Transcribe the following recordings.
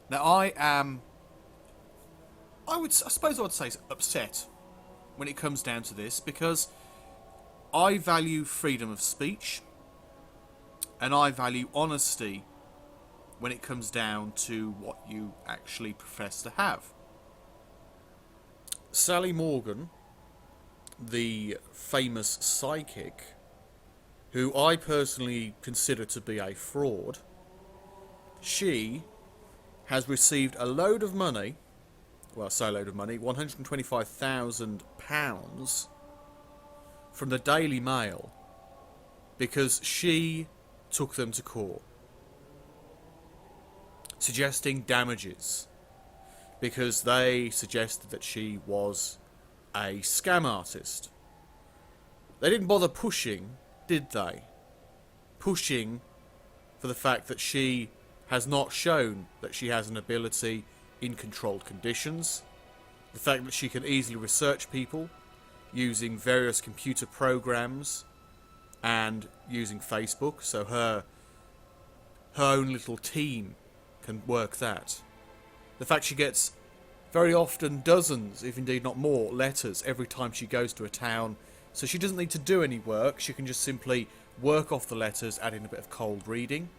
Now, I suppose I would say upset when it comes down to this, because I value freedom of speech and I value honesty when it comes down to what you actually profess to have. Sally Morgan, the famous psychic, who I personally consider to be a fraud, she has received a load of money, well, I say a load of money, £125,000 from the Daily Mail because she took them to court, suggesting damages because they suggested that she was a scam artist. They didn't bother pushing, did they? Pushing for the fact that she has not shown that she has an ability in controlled conditions, the fact that she can easily research people using various computer programs and using Facebook, so her own little team can work that. The fact she gets very often dozens, if indeed not more, letters every time she goes to a town, so she doesn't need to do any work, she can just simply work off the letters, add in a bit of cold reading.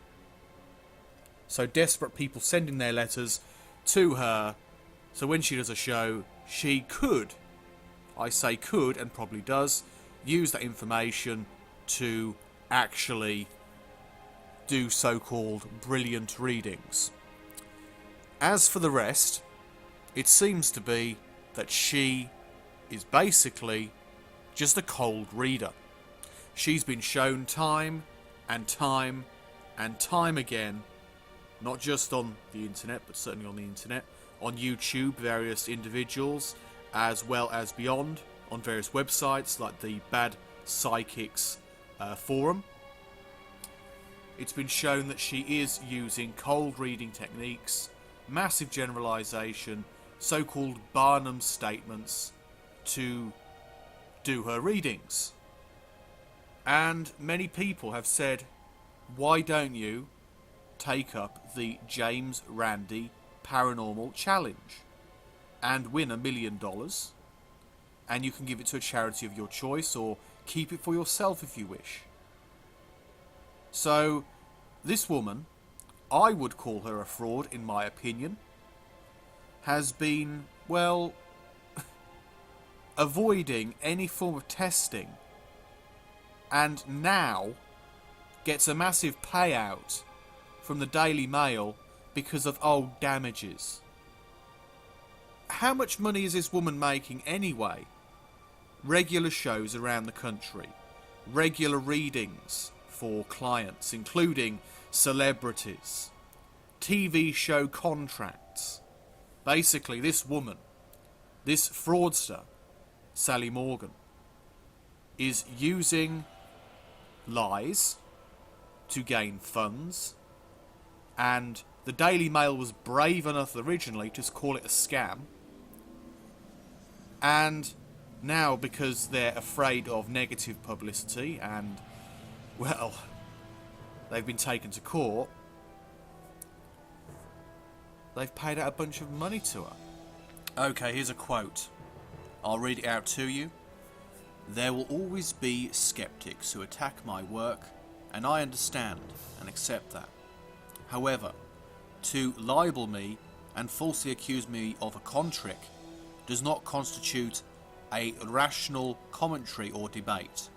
So desperate people sending their letters to her, so when she does a show, she could, I say could, and probably does, use that information to actually do so-called brilliant readings. As for the rest, it seems to be that she is basically just a cold reader. She's been shown time and time and time again, not just on the internet, but certainly on the internet, on YouTube, various individuals, as well as beyond, on various websites like the Bad Psychics forum. It's been shown that she is using cold reading techniques, massive generalisation, so-called Barnum statements to do her readings. And many people have said, why don't you take up the James Randi Paranormal Challenge and win $1 million, and you can give it to a charity of your choice or keep it for yourself if you wish. So this woman, I would call her a fraud in my opinion, has been, well, avoiding any form of testing, and now gets a massive payout from the Daily Mail because of old damages. How much money is this woman making anyway? Regular shows around the country, regular readings for clients, including celebrities, TV show contracts. Basically, this woman, this fraudster, Sally Morgan, is using lies to gain funds, and the Daily Mail was brave enough originally to call it a scam, and now, because they're afraid of negative publicity and, well, they've been taken to court, they've paid out a bunch of money to her. Okay, here's a quote. I'll read it out to you. There will always be skeptics who attack my work, and I understand and accept that. However, to libel me and falsely accuse me of a con trick does not constitute a rational commentary or debate.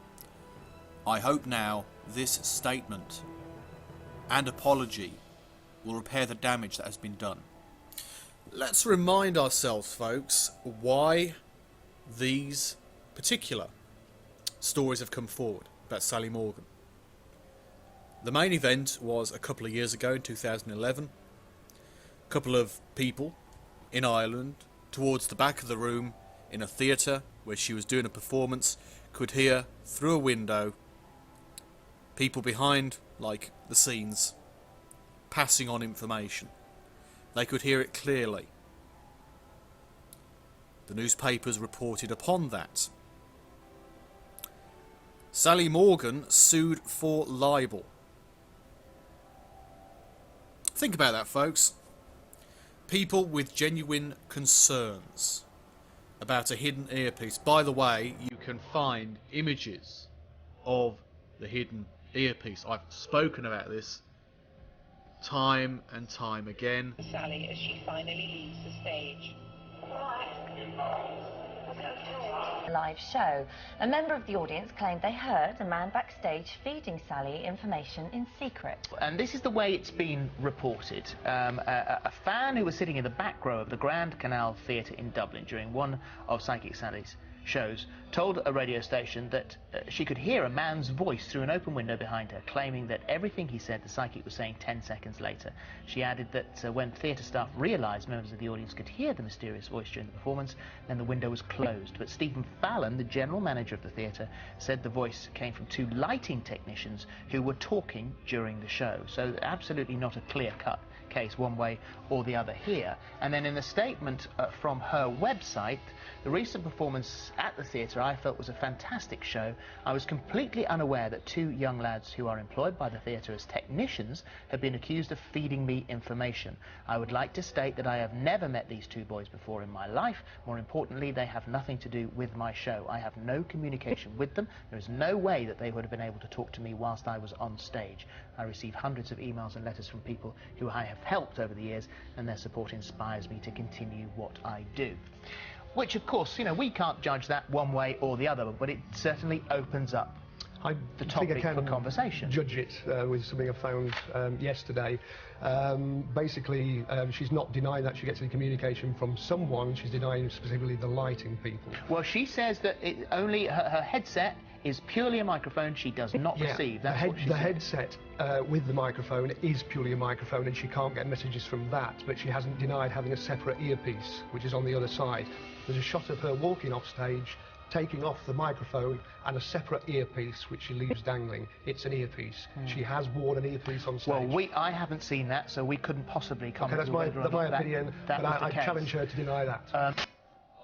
I hope now this statement and apology will repair the damage that has been done. Let's remind ourselves, folks, why these particular stories have come forward about Sally Morgan. The main event was a couple of years ago in 2011. A couple of people in Ireland, towards the back of the room in a theatre where she was doing a performance, could hear through a window people behind, like, the scenes passing on information. They could hear it clearly. The newspapers reported upon that. Sally Morgan sued for libel. Think about that, folks. people with genuine concerns about a hidden earpiece. By the way, you can find images of the hidden earpiece. I've spoken about this time and time again. Sally as she finally leaves the stage. Live show. A member of the audience claimed they heard a man backstage feeding Sally information in secret. And this is the way it's been reported. A fan who was sitting in the back row of the Grand Canal Theatre in Dublin during one of Psychic Sally's shows told a radio station that she could hear a man's voice through an open window behind her, claiming that everything he said the psychic was saying 10 seconds later. She added that when theatre staff realised members of the audience could hear the mysterious voice during the performance, then the window was closed. But Stephen Fallon, the general manager of the theatre, said the voice came from two lighting technicians who were talking during the show. So absolutely not a clear-cut case one way or the other here. And then in a statement from her website, the recent performance at the theatre I felt was a fantastic show. I was completely unaware that two young lads who are employed by the theatre as technicians had been accused of feeding me information. I would like to state that I have never met these two boys before in my life. More importantly, they have nothing to do with my show. I have no communication with them. There is no way that they would have been able to talk to me whilst I was on stage. I receive hundreds of emails and letters from people who I have helped over the years, and their support inspires me to continue what I do. Which, of course, you know, we can't judge that one way or the other, but it certainly opens up the topic for conversation. Judge it with something I found yesterday. Basically, she's not denying that she gets any communication from someone. She's denying specifically the lighting people. Well, she says that only her headset is purely a microphone. She does not receive. That's what she said. Headset with the microphone is purely a microphone, and she can't get messages from that, but she hasn't denied having a separate earpiece, which is on the other side. There's a shot of her walking off stage, taking off the microphone, and a separate earpiece which she leaves dangling. It's an earpiece. She has worn an earpiece on stage. Well, I haven't seen that, so we couldn't possibly comment. Okay, that's my opinion, but I challenge her to deny that.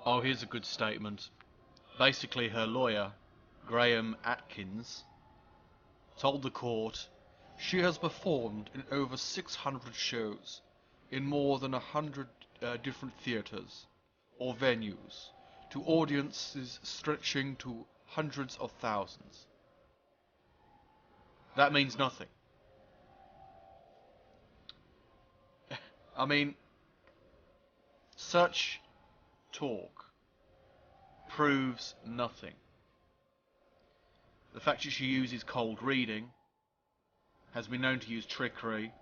Oh, here's a good statement. Basically, her lawyer, Graham Atkins, told the court she has performed in over 600 shows in more than 100 different theatres or venues to audiences stretching to hundreds of thousands. That means nothing. I mean, such talk proves nothing. The fact that she uses cold reading, has been known to use trickery,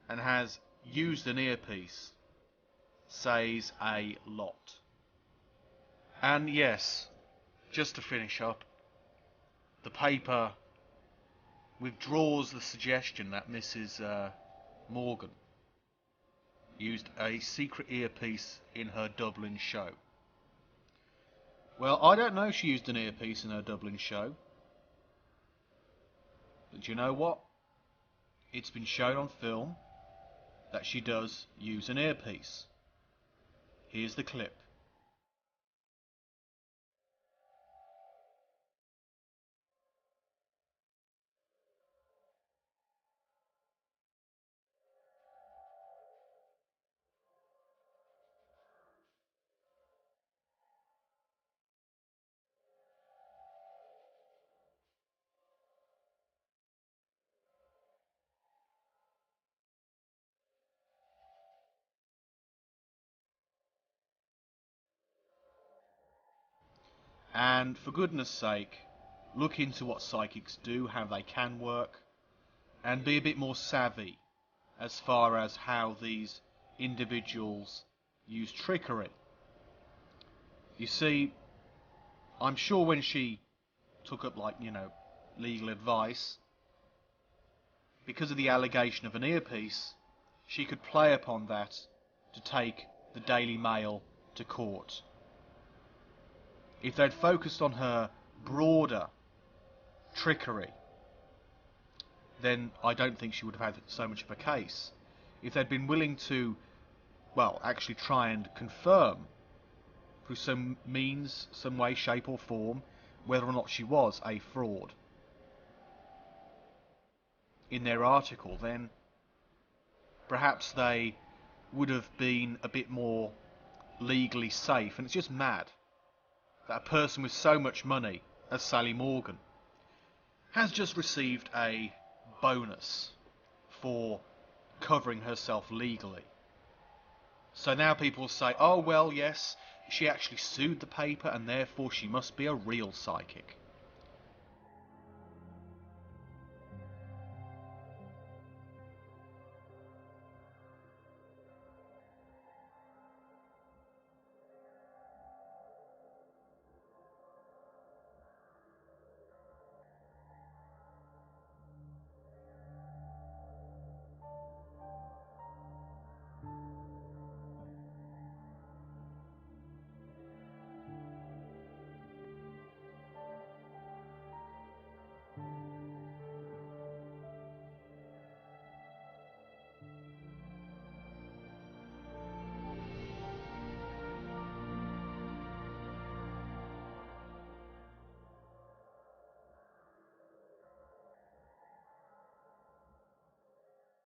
and has used an earpiece says a lot. And yes, just to finish up, the paper withdraws the suggestion that Mrs. Morgan used a secret earpiece in her Dublin show. Well, I don't know if she used an earpiece in her Dublin show, but you know what? It's been shown on film that she does use an earpiece. Here's the clip. And for goodness sake, look into what psychics do, how they can work, and be a bit more savvy as far as how these individuals use trickery. You see, I'm sure when she took up, legal advice, because of the allegation of an earpiece, she could play upon that to take the Daily Mail to court. If they'd focused on her broader trickery, then I don't think she would have had so much of a case. If they'd been willing to, actually try and confirm through some means, some way, shape or form, whether or not she was a fraud in their article, then perhaps they would have been a bit more legally safe. And it's just mad that a person with so much money as Sally Morgan has just received a bonus for covering herself legally. So now people say, oh well, yes, she actually sued the paper and therefore she must be a real psychic.